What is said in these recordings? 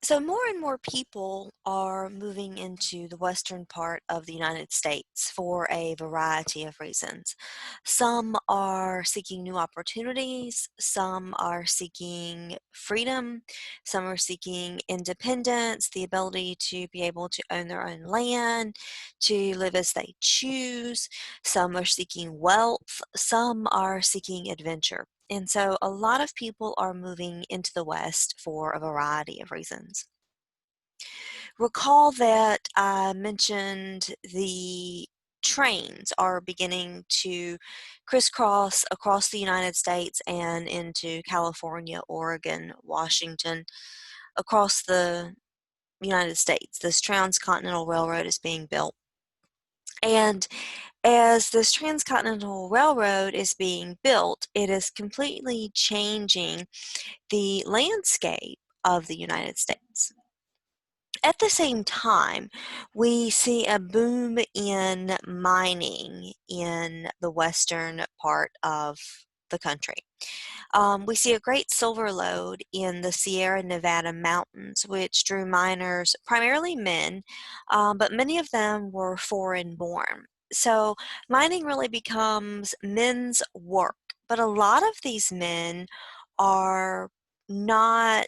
So more and more people are moving into the western part of the United States for a variety of reasons. Some are seeking new opportunities, some are seeking freedom, some are seeking independence, the ability to be able to own their own land, to live as they choose. Some are seeking wealth, some are seeking adventure. And so a lot of people are moving into the West for a variety of reasons. Recall that I mentioned the trains are beginning to crisscross across the United States and into California, Oregon, Washington, across the United States. This transcontinental railroad is being built. And as this transcontinental railroad is being built, it is completely changing the landscape of the United States. At the same time, we see a boom in mining in the western part of the country. We see a great silver lode in the Sierra Nevada mountains, which drew miners, primarily men, but many of them were foreign born. So mining really becomes men's work, but a lot of these men are not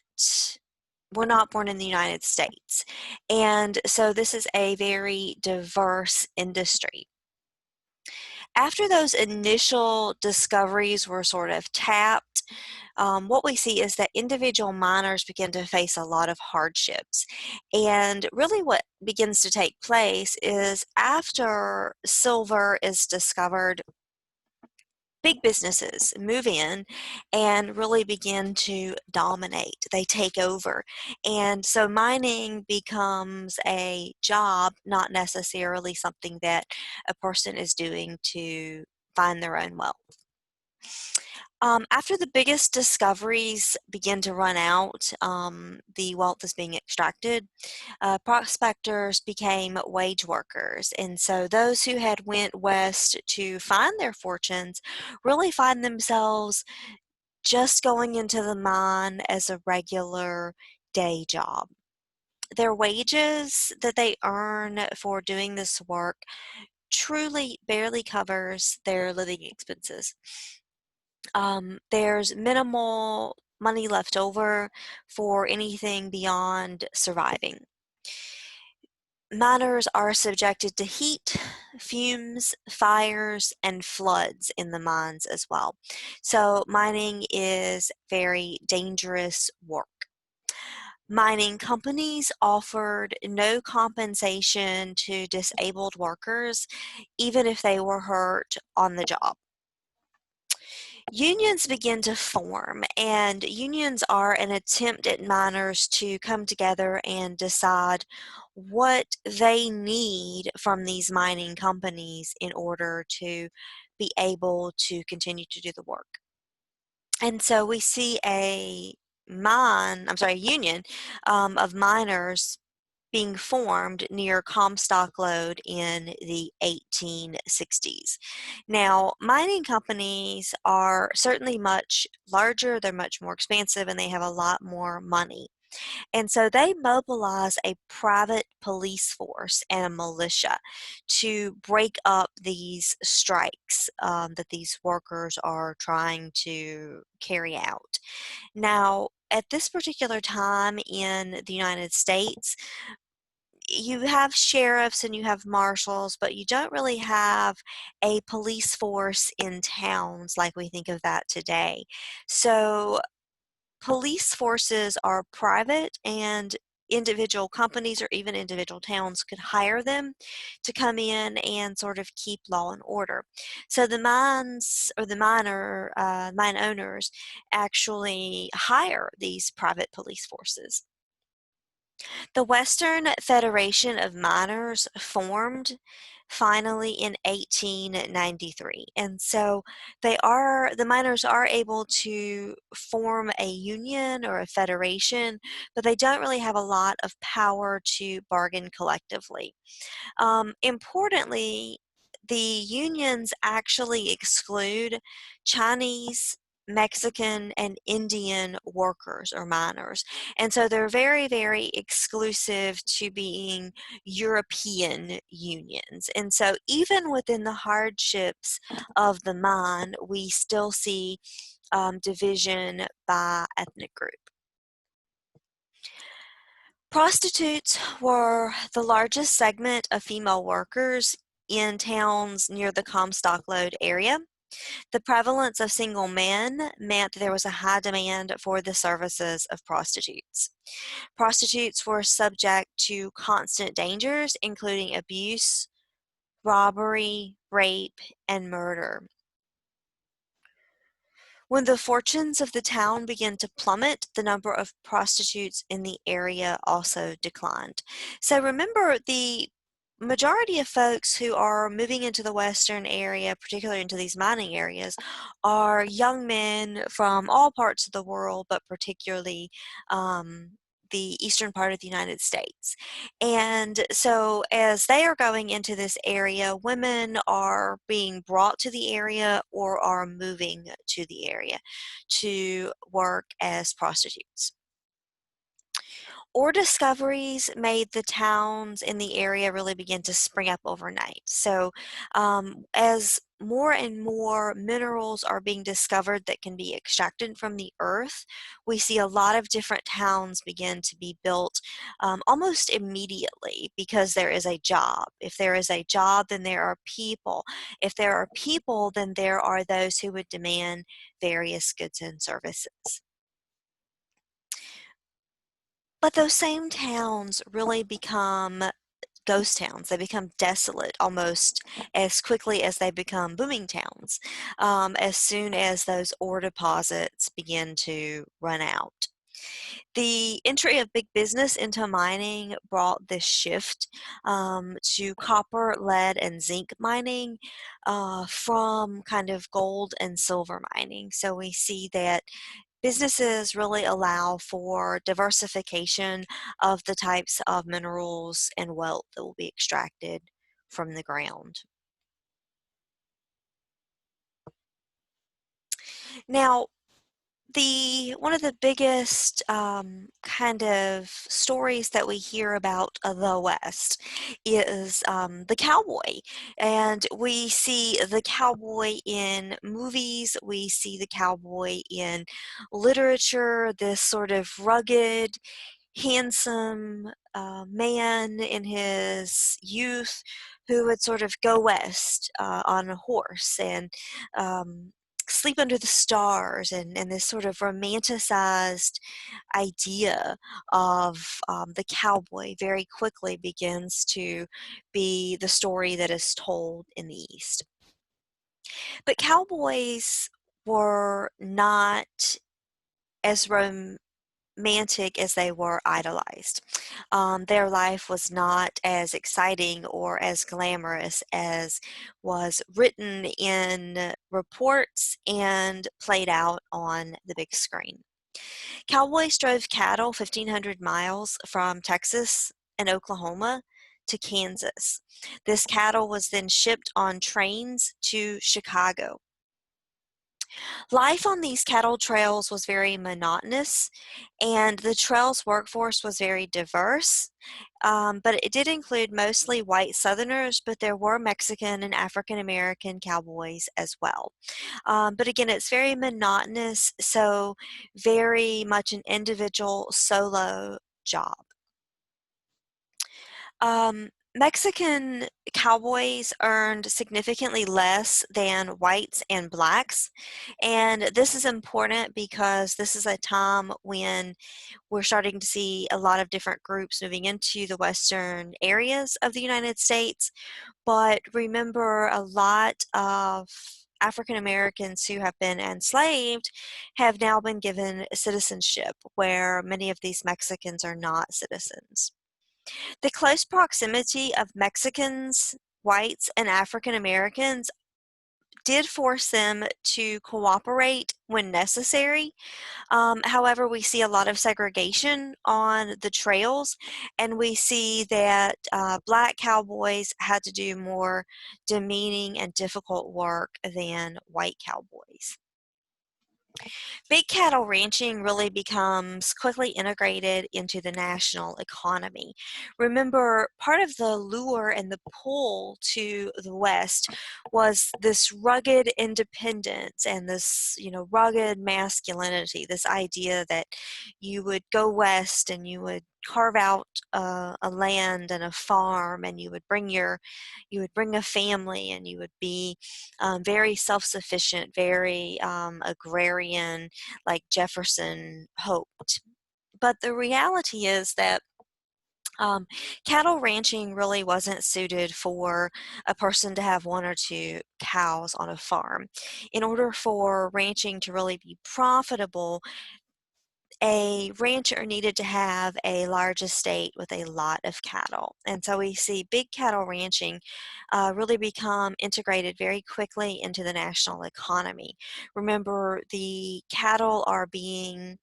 were not born in the United States. And so this is a very diverse industry. After those initial discoveries were sort of tapped, what we see is that individual miners begin to face a lot of hardships. And really, what begins to take place is after silver is discovered, big businesses move in and really begin to dominate. They take over. And so mining becomes a job, not necessarily something that a person is doing to find their own wealth. After the biggest discoveries begin to run out, the wealth is being extracted. Prospectors became wage workers, and so those who had went west to find their fortunes really find themselves just going into the mine as a regular day job. Their wages that they earn for doing this work truly barely covers their living expenses. There's minimal money left over for anything beyond surviving. Miners are subjected to heat, fumes, fires, and floods in the mines as well. So mining is very dangerous work. Mining companies offered no compensation to disabled workers, even if they were hurt on the job. Unions begin to form, and unions are an attempt at miners to come together and decide what they need from these mining companies in order to be able to continue to do the work. And so we see a union of miners being formed near Comstock Lode in the 1860s. Now, mining companies are certainly much larger, they're much more expansive, and they have a lot more money. And so they mobilize a private police force and a militia to break up these strikes that these workers are trying to carry out. Now, at this particular time in the United States, you have sheriffs and you have marshals, but you don't really have a police force in towns like we think of that today. So police forces are private, and individual companies or even individual towns could hire them to come in and sort of keep law and order. So the mines or the mine owners actually hire these private police forces. The Western Federation of Miners formed finally in 1893. And so the miners are able to form a union or a federation, but they don't really have a lot of power to bargain collectively. Importantly, the unions actually exclude Chinese Mexican and Indian workers or miners. And so they're very, very exclusive to being European unions. And so even within the hardships of the mine, we still see division by ethnic group. Prostitutes were the largest segment of female workers in towns near the Comstock Lode area. The prevalence of single men meant that there was a high demand for the services of prostitutes. Prostitutes were subject to constant dangers, including abuse, robbery, rape, and murder. When the fortunes of the town began to plummet, the number of prostitutes in the area also declined. So remember, the majority of folks who are moving into the western area, particularly into these mining areas, are young men from all parts of the world, but particularly the eastern part of the United States. And so as they are going into this area, women are being brought to the area or are moving to the area to work as prostitutes. Ore discoveries made the towns in the area really begin to spring up overnight. So as more and more minerals are being discovered that can be extracted from the earth, we see a lot of different towns begin to be built almost immediately because there is a job. If there is a job, then there are people. If there are people, then there are those who would demand various goods and services. But those same towns really become ghost towns. They become desolate almost as quickly as they become booming towns, as soon as those ore deposits begin to run out. The entry of big business into mining brought this shift to copper, lead, and zinc mining from kind of gold and silver mining. So we see that businesses really allow for diversification of the types of minerals and wealth that will be extracted from the ground. Now, one of the biggest kind of stories that we hear about the West is the cowboy. And we see the cowboy in movies, we see the cowboy in literature, this sort of rugged, handsome man in his youth who would sort of go west on a horse and um, sleep under the stars, and this sort of romanticized idea of the cowboy very quickly begins to be the story that is told in the East. But cowboys were not as romantic as they were idolized. Their life was not as exciting or as glamorous as was written in reports and played out on the big screen. Cowboys drove cattle 1,500 miles from Texas and Oklahoma to Kansas. This cattle was then shipped on trains to Chicago. Life on these cattle trails was very monotonous, and the trail's workforce was very diverse, but it did include mostly white Southerners, but there were Mexican and African American cowboys as well. But again, it's very monotonous, so very much an individual solo job. Mexican cowboys earned significantly less than whites and blacks. And this is important because this is a time when we're starting to see a lot of different groups moving into the western areas of the United States. But remember, a lot of African Americans who have been enslaved have now been given citizenship, where many of these Mexicans are not citizens. The close proximity of Mexicans, whites, and African Americans did force them to cooperate when necessary. However, we see a lot of segregation on the trails, and we see that black cowboys had to do more demeaning and difficult work than white cowboys. Big cattle ranching really becomes quickly integrated into the national economy. Remember, part of the lure and the pull to the West was this rugged independence and this, rugged masculinity, this idea that you would go west and you would carve out a land and a farm, and you would bring a family, and you would be very self-sufficient, very agrarian, like Jefferson hoped. But the reality is that um, cattle ranching really wasn't suited for a person to have one or two cows on a farm. In order for ranching to really be profitable, a rancher needed to have a large estate with a lot of cattle. And so we see big cattle ranching really become integrated very quickly into the national economy. Remember, the cattle are being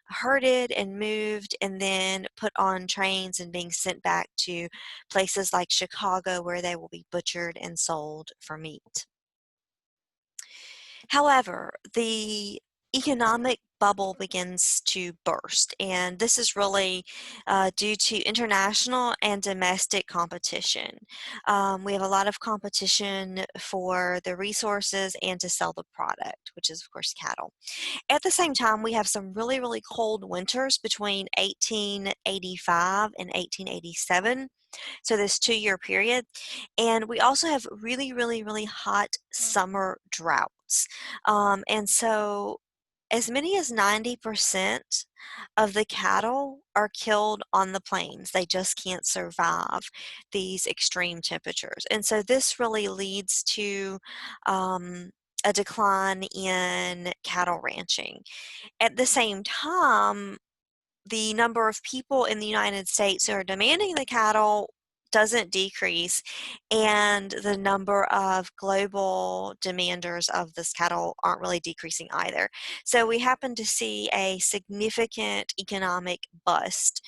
herded and moved and then put on trains and being sent back to places like Chicago, where they will be butchered and sold for meat. However, the economic bubble begins to burst, and this is really due to international and domestic competition. We have a lot of competition for the resources and to sell the product, which is, of course, cattle. At the same time, we have some really, really cold winters between 1885 and 1887. So this 2-year period. And we also have really, really, really hot summer droughts. And so as many as 90% of the cattle are killed on the plains. They just can't survive these extreme temperatures. And so this really leads to a decline in cattle ranching. At the same time, the number of people in the United States who are demanding the cattle doesn't decrease, and the number of global demanders of this cattle aren't really decreasing either. So we happen to see a significant economic bust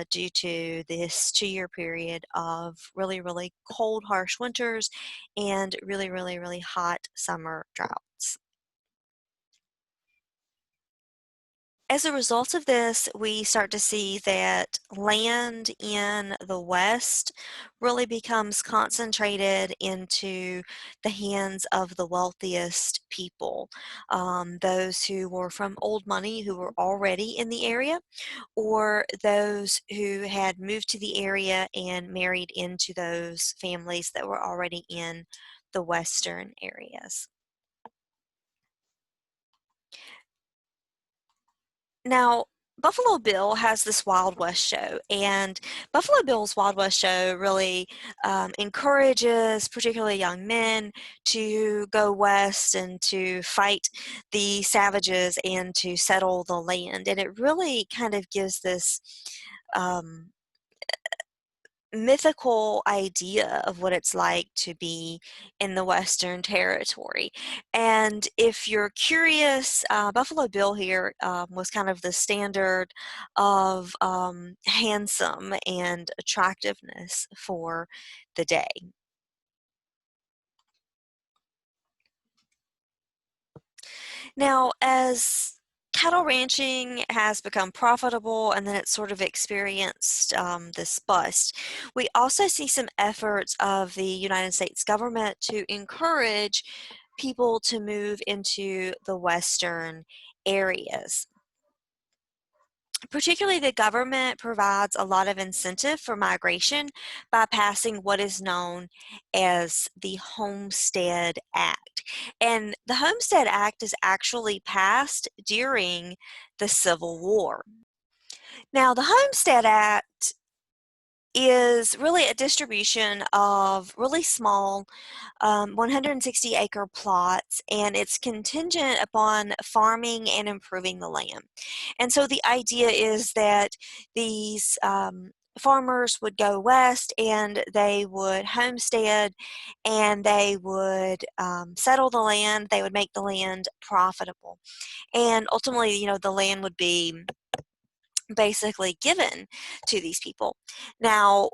due to this 2-year period of really, really cold, harsh winters and really, really, really hot summer droughts. As a result of this, we start to see that land in the West really becomes concentrated into the hands of the wealthiest people, those who were from old money, who were already in the area, or those who had moved to the area and married into those families that were already in the Western areas. Now, Buffalo Bill has this Wild West show, and Buffalo Bill's Wild West show really encourages particularly young men to go west and to fight the savages and to settle the land. And it really kind of gives this um, mythical idea of what it's like to be in the Western Territory. And if you're curious, Buffalo Bill here was kind of the standard of handsome and attractiveness for the day. Now, as cattle ranching has become profitable and then it's sort of experienced this bust, we also see some efforts of the United States government to encourage people to move into the western areas. Particularly, the government provides a lot of incentive for migration by passing what is known as the Homestead Act. And the Homestead Act is actually passed during the Civil War. Now, the Homestead Act is really a distribution of really small 160-acre plots, and it's contingent upon farming and improving the land. And so the idea is that these farmers would go west and they would homestead and they would settle the land, they would make the land profitable. And ultimately, the land would be basically given to these people. Now,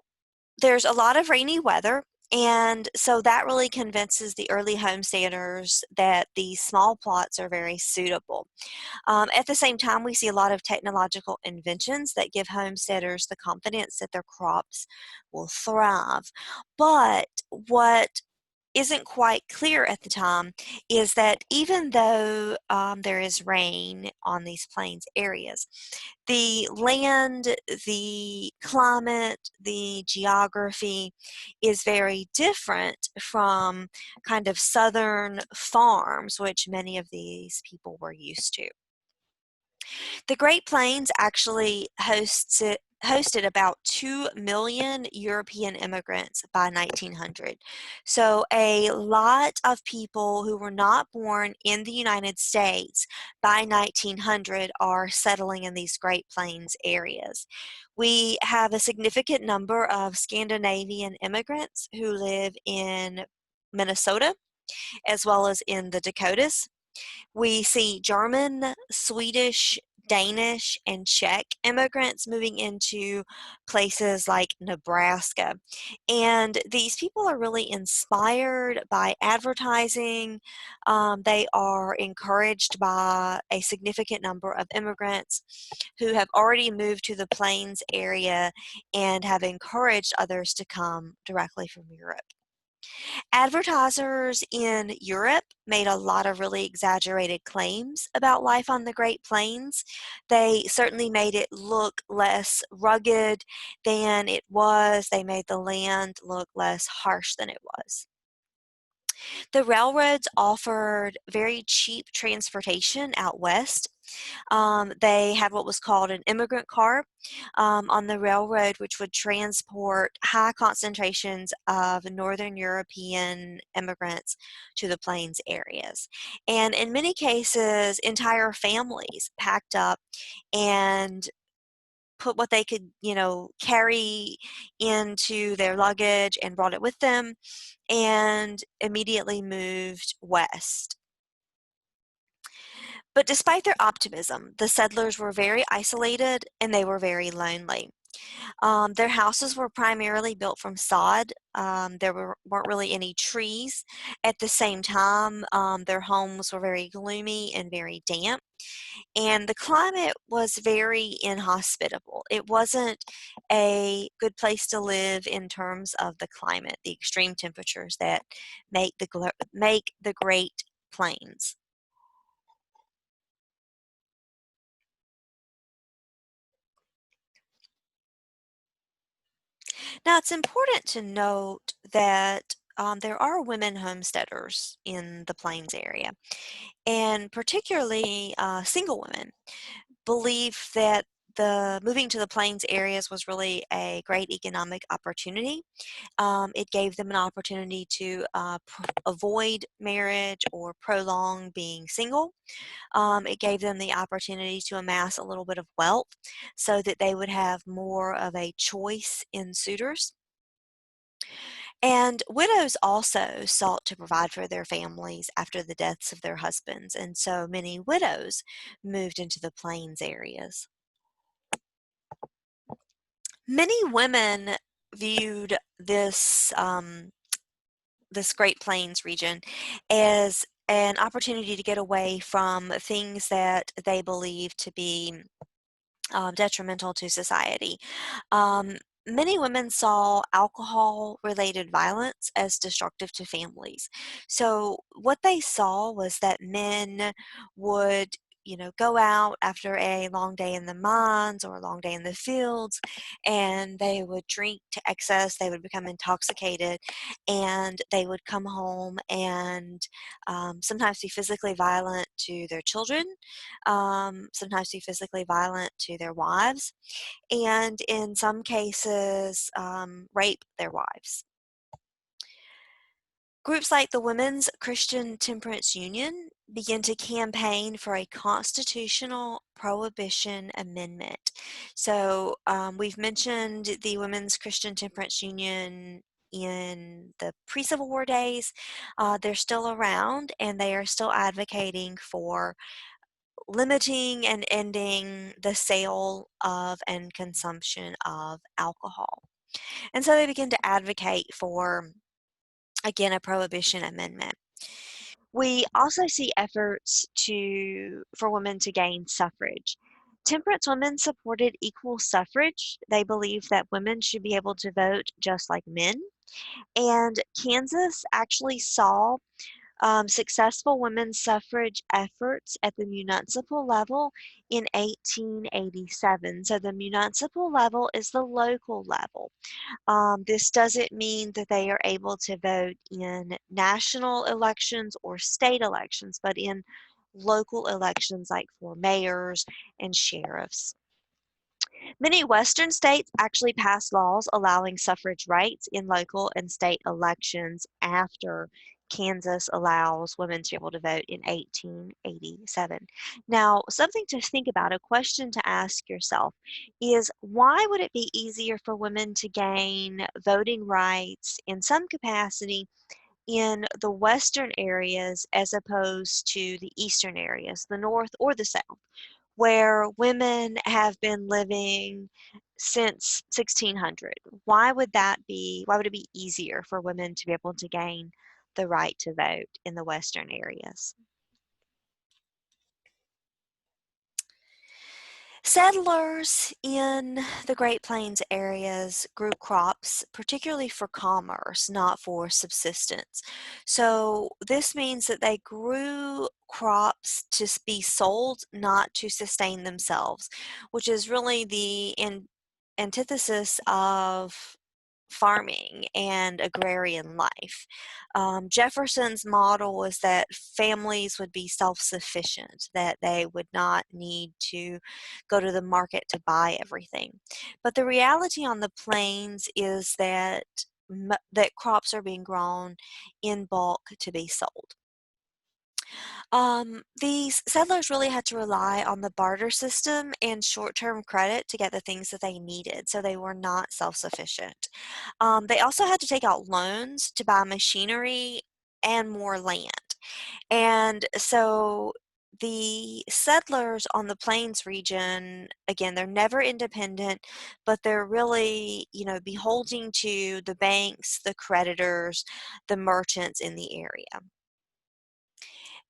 there's a lot of rainy weather, And so that really convinces the early homesteaders that these small plots are very suitable. At the same time, we see a lot of technological inventions that give homesteaders the confidence that their crops will thrive. But what isn't quite clear at the time is that even though there is rain on these plains areas, the land, the climate, the geography is very different from kind of southern farms, which many of these people were used to. The Great Plains actually hosted about 2 million European immigrants by 1900. So a lot of people who were not born in the United States by 1900 are settling in these Great Plains areas. We have a significant number of Scandinavian immigrants who live in Minnesota as well as in the Dakotas. We see German, Swedish, Danish, and Czech immigrants moving into places like Nebraska. And these people are really inspired by advertising. They are encouraged by a significant number of immigrants who have already moved to the Plains area and have encouraged others to come directly from Europe. Advertisers in Europe made a lot of really exaggerated claims about life on the Great Plains. They certainly made it look less rugged than it was. They made the land look less harsh than it was. The railroads offered very cheap transportation out west. They had what was called an immigrant car on the railroad, which would transport high concentrations of Northern European immigrants to the plains areas. And in many cases, entire families packed up and put what they could, carry into their luggage and brought it with them and immediately moved west. But despite their optimism, the settlers were very isolated and they were very lonely. Their houses were primarily built from sod. Weren't really any trees. At the same time, their homes were very gloomy and very damp. And the climate was very inhospitable. It wasn't a good place to live in terms of the climate, the extreme temperatures that make the Great Plains. Now, it's important to note that there are women homesteaders in the Plains area, and particularly single women believe that the moving to the Plains areas was really a great economic opportunity. It gave them an opportunity to avoid marriage or prolong being single. It gave them the opportunity to amass a little bit of wealth so that they would have more of a choice in suitors. And widows also sought to provide for their families after the deaths of their husbands, and so many widows moved into the plains areas. Many women viewed this Great Plains region as an opportunity to get away from things that they believed to be detrimental to society. Um, Many women saw alcohol related violence as destructive to families. So, what they saw was that men would go out after a long day in the mines or a long day in the fields, and they would drink to excess. They would become intoxicated, and they would come home and sometimes be physically violent to their children, sometimes be physically violent to their wives, and in some cases, rape their wives. Groups like the Women's Christian Temperance Union began to campaign for a constitutional prohibition amendment. So we've mentioned the Women's Christian Temperance Union in the pre-Civil War days. They're still around and they are still advocating for limiting and ending the sale of and consumption of alcohol. And so they begin to advocate for again, a prohibition amendment. We also see efforts for women to gain suffrage. Temperance women supported equal suffrage. They believed that women should be able to vote just like men. And Kansas actually saw successful women's suffrage efforts at the municipal level in 1887. So the municipal level is the local level. This doesn't mean that they are able to vote in national elections or state elections, but in local elections like for mayors and sheriffs. Many Western states actually passed laws allowing suffrage rights in local and state elections after Kansas allows women to be able to vote in 1887. Now, something to think about, a question to ask yourself is why would it be easier for women to gain voting rights in some capacity in the western areas as opposed to the eastern areas, the north or the south, where women have been living since 1600? Why would that be? Why would it be easier for women to be able to gain the right to vote in the western areas? Settlers in the Great Plains areas grew crops, particularly for commerce, not for subsistence. So this means that they grew crops to be sold, not to sustain themselves, which is really the antithesis of farming and agrarian life. Jefferson's model was that families would be self-sufficient, that they would not need to go to the market to buy everything. But the reality on the plains is that that crops are being grown in bulk to be sold. These settlers really had to rely on the barter system and short-term credit to get the things that they needed, so they were not self-sufficient. They also had to take out loans to buy machinery and more land. And so the settlers on the plains region, again, they're never independent, but they're really, beholden to the banks, the creditors, the merchants in the area.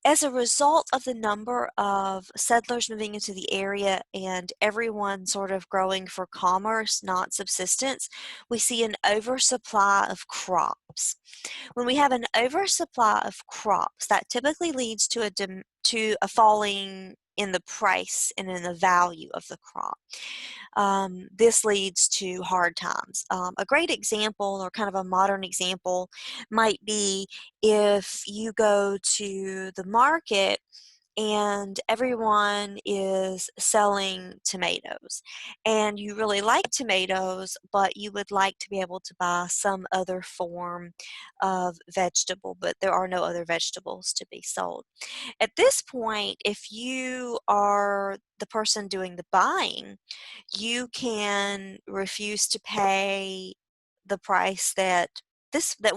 As a result of the number of settlers moving into the area and everyone sort of growing for commerce, not subsistence, we see an oversupply of crops. When we have an oversupply of crops, that typically leads to a falling in the price and in the value of the crop. This leads to hard times. A great example, or kind of a modern example, might be if you go to the market and everyone is selling tomatoes and you really like tomatoes, but you would like to be able to buy some other form of vegetable, but there are no other vegetables to be sold. At this point, if you are the person doing the buying, you can refuse to pay the price that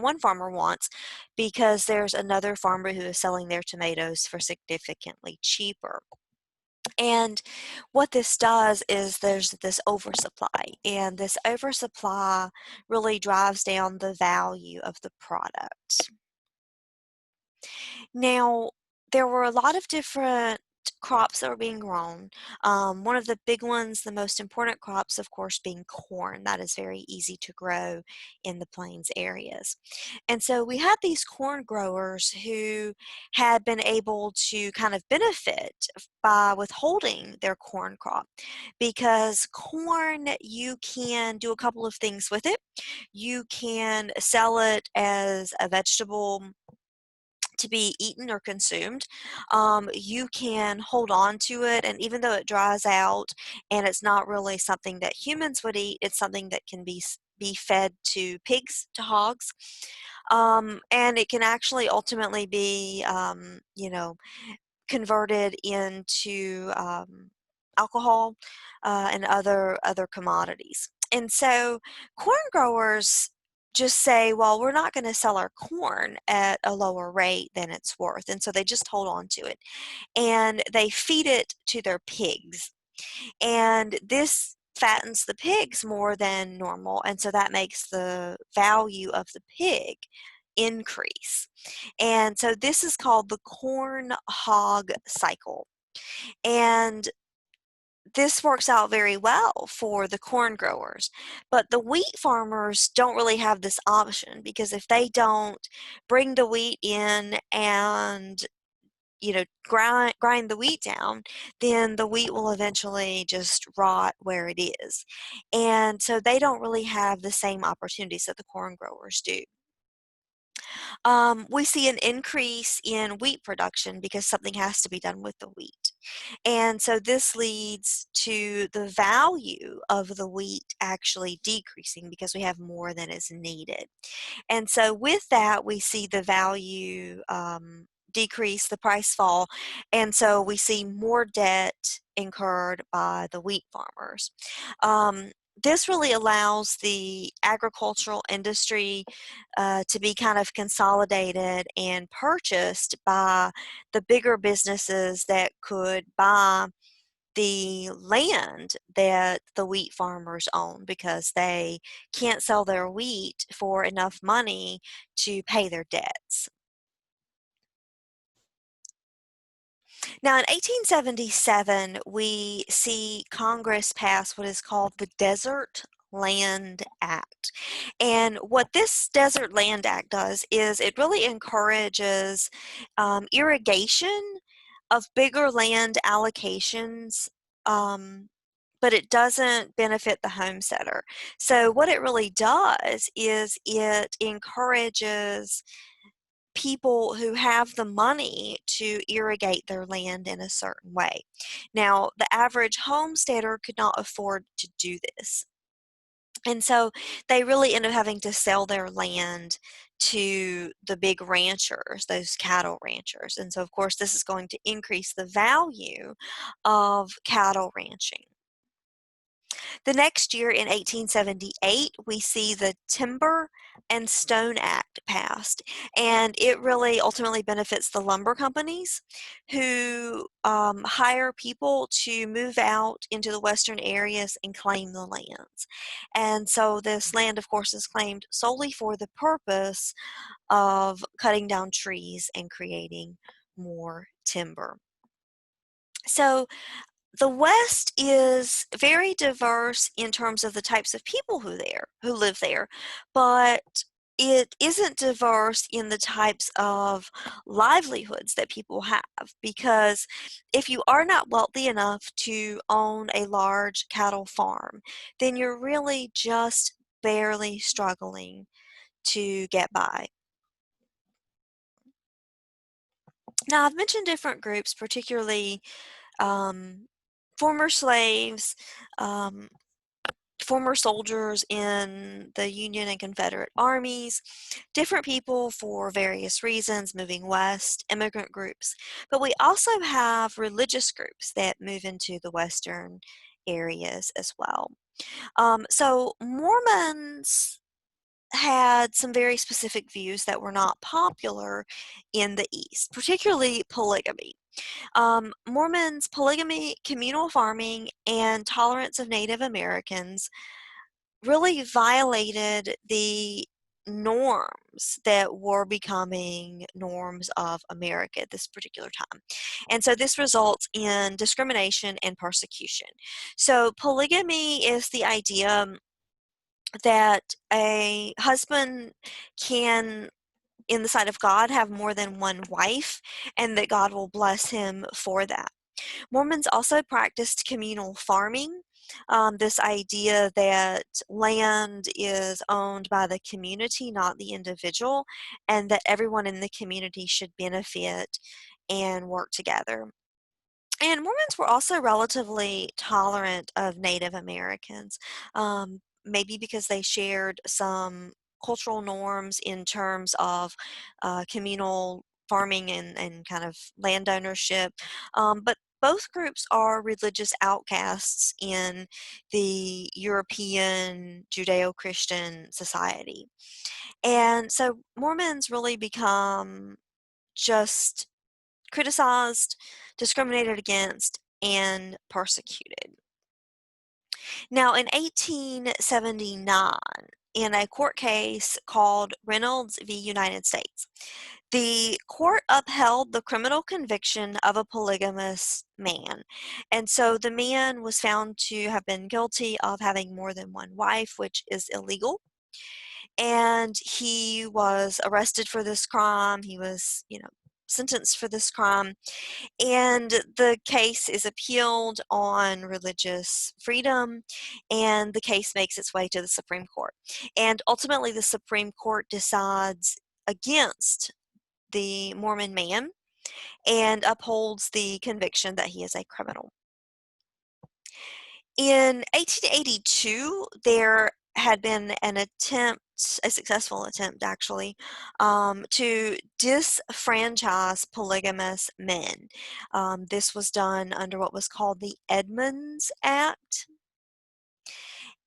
one farmer wants because there's another farmer who is selling their tomatoes for significantly cheaper. And what this does is there's this oversupply, and this oversupply really drives down the value of the product. Now, there were a lot of different crops that were being grown. One of the big ones, the most important crops, of course, being corn. That is very easy to grow in the plains areas. And so we had these corn growers who had been able to kind of benefit by withholding their corn crop because corn, you can do a couple of things with it. You can sell it as a vegetable to be eaten or consumed. You can hold on to it, and even though it dries out and it's not really something that humans would eat, it's something that can be fed to pigs, to hogs. And it can actually ultimately be, converted into alcohol and other commodities. And so corn growers just say, well, we're not going to sell our corn at a lower rate than it's worth. And so they just hold on to it and they feed it to their pigs. And this fattens the pigs more than normal. And so that makes the value of the pig increase. And so this is called the corn hog cycle. And this works out very well for the corn growers, but the wheat farmers don't really have this option, because if they don't bring the wheat in and grind the wheat down, then the wheat will eventually just rot where it is. And so they don't really have the same opportunities that the corn growers do. We see an increase in wheat production because something has to be done with the wheat. And so this leads to the value of the wheat actually decreasing because we have more than is needed. And so with that, we see the value decrease, the price fall, and so we see more debt incurred by the wheat farmers. This really allows the agricultural industry to be kind of consolidated and purchased by the bigger businesses that could buy the land that the wheat farmers own, because they can't sell their wheat for enough money to pay their debts. Now, in 1877, we see Congress pass what is called the Desert Land Act. And what this Desert Land Act does is it really encourages irrigation of bigger land allocations, but it doesn't benefit the homesteader. So what it really does is it encourages people who have the money to irrigate their land in a certain way. Now, the average homesteader could not afford to do this. And so they really end up having to sell their land to the big ranchers, those cattle ranchers. And so, of course, this is going to increase the value of cattle ranching. The next year, in 1878, we see the Timber and Stone Act passed, and it really ultimately benefits the lumber companies who hire people to move out into the western areas and claim the lands. And so this land, of course, is claimed solely for the purpose of cutting down trees and creating more timber. So the West is very diverse in terms of the types of people who live there, but it isn't diverse in the types of livelihoods that people have, because if you are not wealthy enough to own a large cattle farm, then you're really just barely struggling to get by. Now, I've mentioned different groups, particularly um, former slaves, um, former soldiers in the Union and Confederate armies, different people for various reasons moving west, immigrant groups. But we also have religious groups that move into the western areas as well. So Mormons had some very specific views that were not popular in the East, particularly polygamy. Mormons' polygamy, communal farming, and tolerance of Native Americans really violated the norms that were becoming norms of America at this particular time. And so this results in discrimination and persecution. So polygamy is the idea that a husband can, in the sight of God, have more than one wife, and that God will bless him for that. Mormons also practiced communal farming, this idea that land is owned by the community, not the individual, and that everyone in the community should benefit and work together. And Mormons were also relatively tolerant of Native Americans, maybe because they shared some cultural norms in terms of communal farming and kind of land ownership. But both groups are religious outcasts in the European Judeo-Christian society. And so Mormons really become just criticized, discriminated against, and persecuted. Now, in 1879, in a court case called Reynolds v. United States. The court upheld the criminal conviction of a polygamous man. And so the man was found to have been guilty of having more than one wife, which is illegal. And he was arrested for this crime. He was, sentenced for this crime. And the case is appealed on religious freedom, and the case makes its way to the Supreme Court. And ultimately, the Supreme Court decides against the Mormon man and upholds the conviction that he is a criminal. In 1882, there had been an attempt, a successful attempt actually, to disfranchise polygamous men. This was done under what was called the Edmunds Act.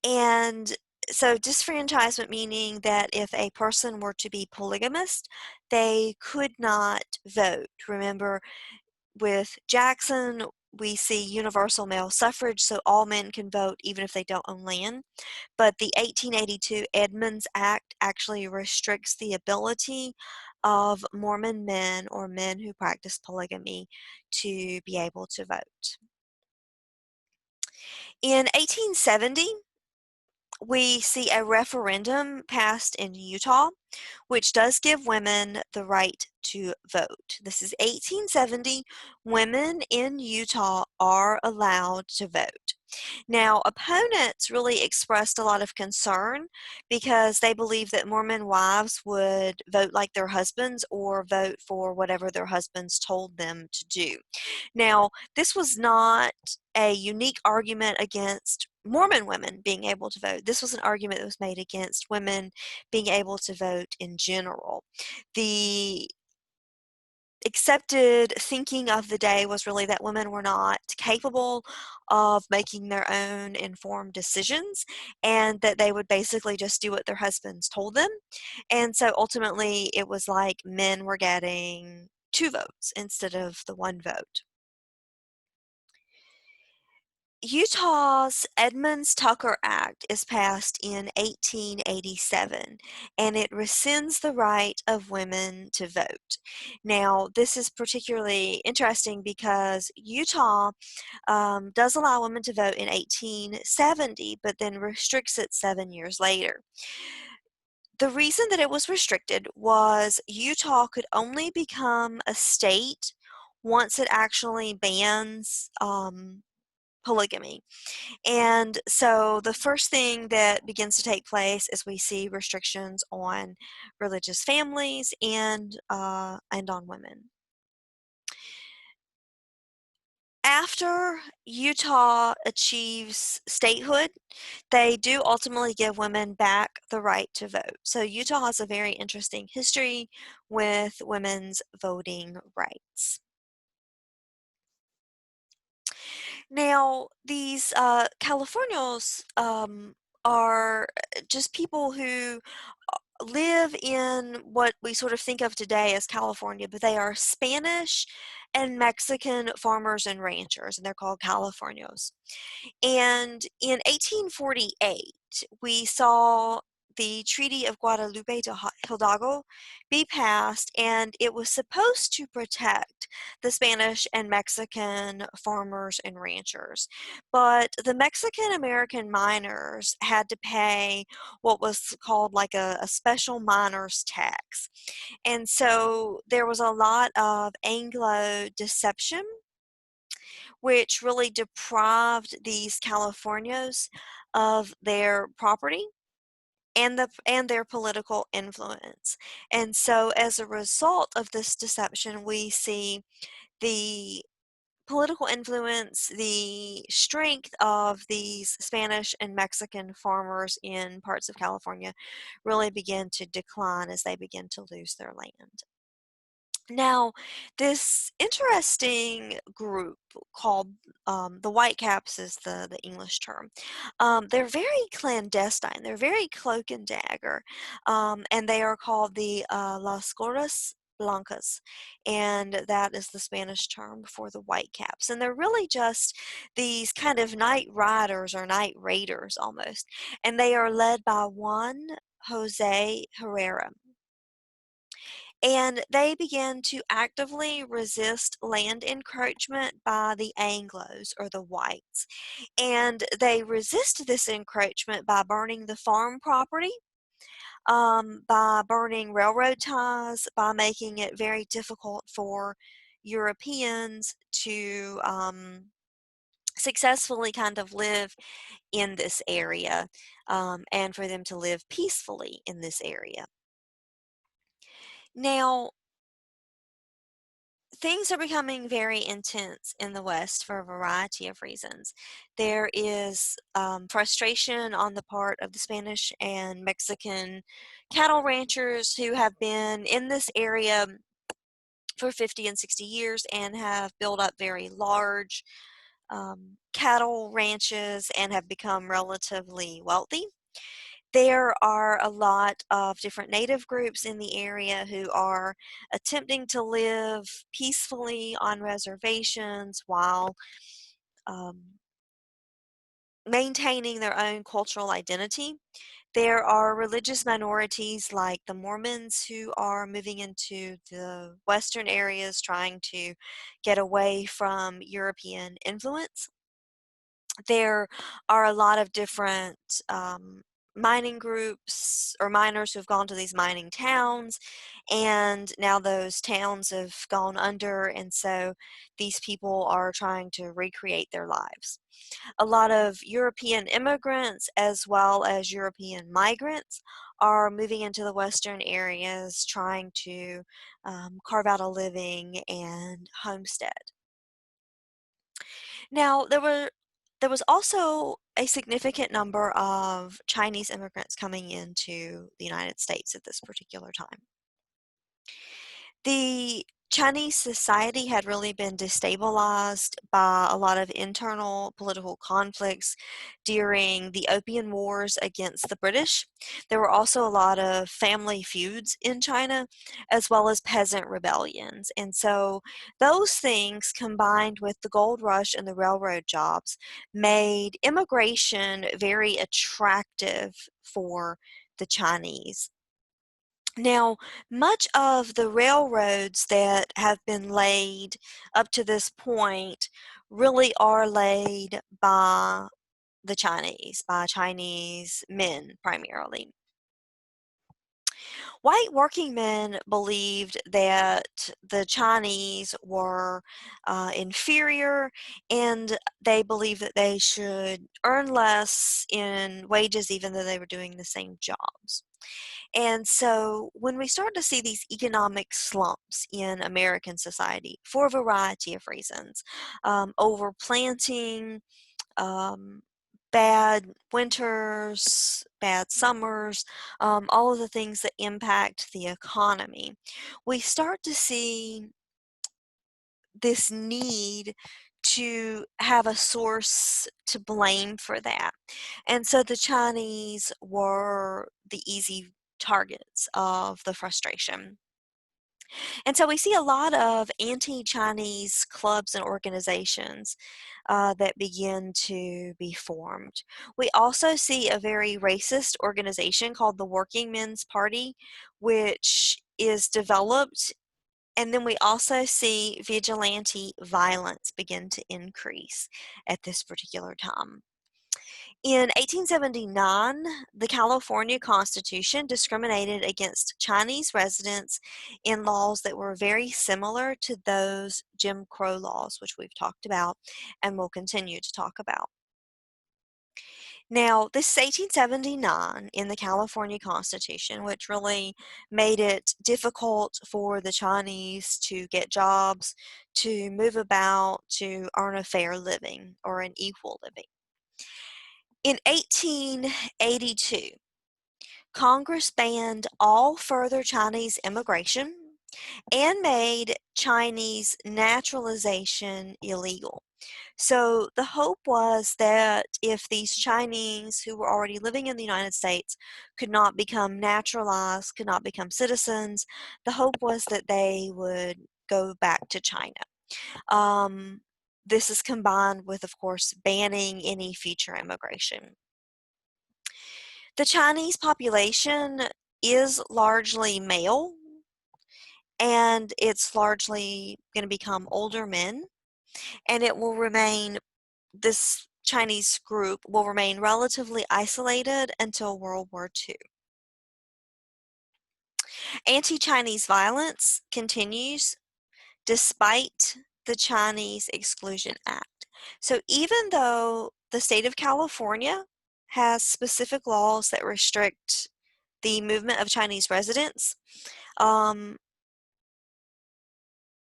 And so disfranchisement meaning that if a person were to be polygamist, they could not vote. Remember, with Jackson, we see universal male suffrage, so all men can vote even if they don't own land. But the 1882 Edmunds Act actually restricts the ability of Mormon men or men who practice polygamy to be able to vote. In 1870, we see a referendum passed in Utah, which does give women the right to vote. This is 1870. Women in Utah are allowed to vote. Now, opponents really expressed a lot of concern because they believe that Mormon wives would vote like their husbands or vote for whatever their husbands told them to do. Now, this was not a unique argument against Mormon women being able to vote. This was an argument that was made against women being able to vote in general. The accepted thinking of the day was really that women were not capable of making their own informed decisions and that they would basically just do what their husbands told them. And so ultimately it was like men were getting 2 votes instead of the 1 vote. Utah's Edmunds-Tucker Act is passed in 1887, and it rescinds the right of women to vote. Now, this is particularly interesting because Utah does allow women to vote in 1870, but then restricts it 7 years later. The reason that it was restricted was Utah could only become a state once it actually bans polygamy. And so the first thing that begins to take place is we see restrictions on religious families and on women. After Utah achieves statehood, they do ultimately give women back the right to vote. So Utah has a very interesting history with women's voting rights. Now, these Californios are just people who live in what we sort of think of today as California, but they are Spanish and Mexican farmers and ranchers, and they're called Californios. And in 1848, we saw the Treaty of Guadalupe de Hidalgo be passed, and it was supposed to protect the Spanish and Mexican farmers and ranchers. But the Mexican American miners had to pay what was called like a special miners tax. And so there was a lot of Anglo deception, which really deprived these Californios of their property and their political influence. And so as a result of this deception, we see the political influence, the strength of these Spanish and Mexican farmers in parts of California really begin to decline as they begin to lose their land. Now, this interesting group called the Whitecaps is the English term. They're very clandestine. They're very cloak and dagger, and they are called the Las Gordas blancas, and that is the Spanish term for the whitecaps. And they're really just these kind of night riders or night raiders almost, and they are led by Juan Jose Herrera. And they began to actively resist land encroachment by the Anglos or the whites. And they resisted this encroachment by burning the farm property, by burning railroad ties, by making it very difficult for Europeans to successfully kind of live in this area, and for them to live peacefully in this area. Now, things are becoming very intense in the West for a variety of reasons. There is frustration on the part of the Spanish and Mexican cattle ranchers who have been in this area for 50 and 60 years and have built up very large cattle ranches and have become relatively wealthy. There are a lot of different native groups in the area who are attempting to live peacefully on reservations while um, maintaining their own cultural identity. There are religious minorities like the Mormons who are moving into the western areas trying to get away from European influence. There are a lot of different mining groups or miners who've gone to these mining towns, and now those towns have gone under, and so these people are trying to recreate their lives. A lot of European immigrants as well as European migrants are moving into the western areas trying to carve out a living and homestead. Now, there was also a significant number of Chinese immigrants coming into the United States at this particular time. The Chinese society had really been destabilized by a lot of internal political conflicts during the Opium Wars against the British. There were also a lot of family feuds in China, as well as peasant rebellions. And so those things, combined with the gold rush and the railroad jobs, made immigration very attractive for the Chinese. Now, much of the railroads that have been laid up to this point really are laid by Chinese men primarily. White working men believed that the Chinese were inferior, and they believed that they should earn less in wages even though they were doing the same jobs. And so when we start to see these economic slumps in American society for a variety of reasons, overplanting, um, bad winters, bad summers, all of the things that impact the economy, we start to see this need to have a source to blame for that. And so the Chinese were the easy targets of the frustration. And so we see a lot of anti-Chinese clubs and organizations that begin to be formed. We also see a very racist organization called the Working Men's Party, which is developed, and then we also see vigilante violence begin to increase at this particular time. In 1879, the California Constitution discriminated against Chinese residents in laws that were very similar to those Jim Crow laws, which we've talked about and will continue to talk about. Now, this is 1879 in the California Constitution, which really made it difficult for the Chinese to get jobs, to move about, to earn a fair living or an equal living. In 1882, Congress banned all further Chinese immigration and made Chinese naturalization illegal. So the hope was that if these Chinese who were already living in the United States could not become naturalized, could not become citizens, the hope was that they would go back to China. Um, this is combined with, of course, banning any future immigration. The Chinese population is largely male, and it's largely going to become older men, and it will remain, this Chinese group will remain relatively isolated until World War II. Anti-Chinese violence continues despite the Chinese Exclusion Act. So even though the state of California has specific laws that restrict the movement of Chinese residents, um,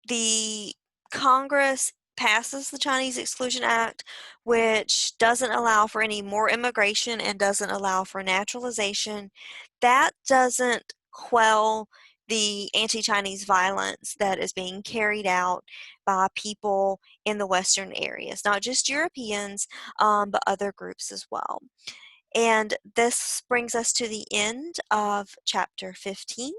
the Congress passes the Chinese Exclusion Act, which doesn't allow for any more immigration and doesn't allow for naturalization. That doesn't quell the anti-Chinese violence that is being carried out by people in the Western areas, not just Europeans, but other groups as well. And this brings us to the end of chapter 15.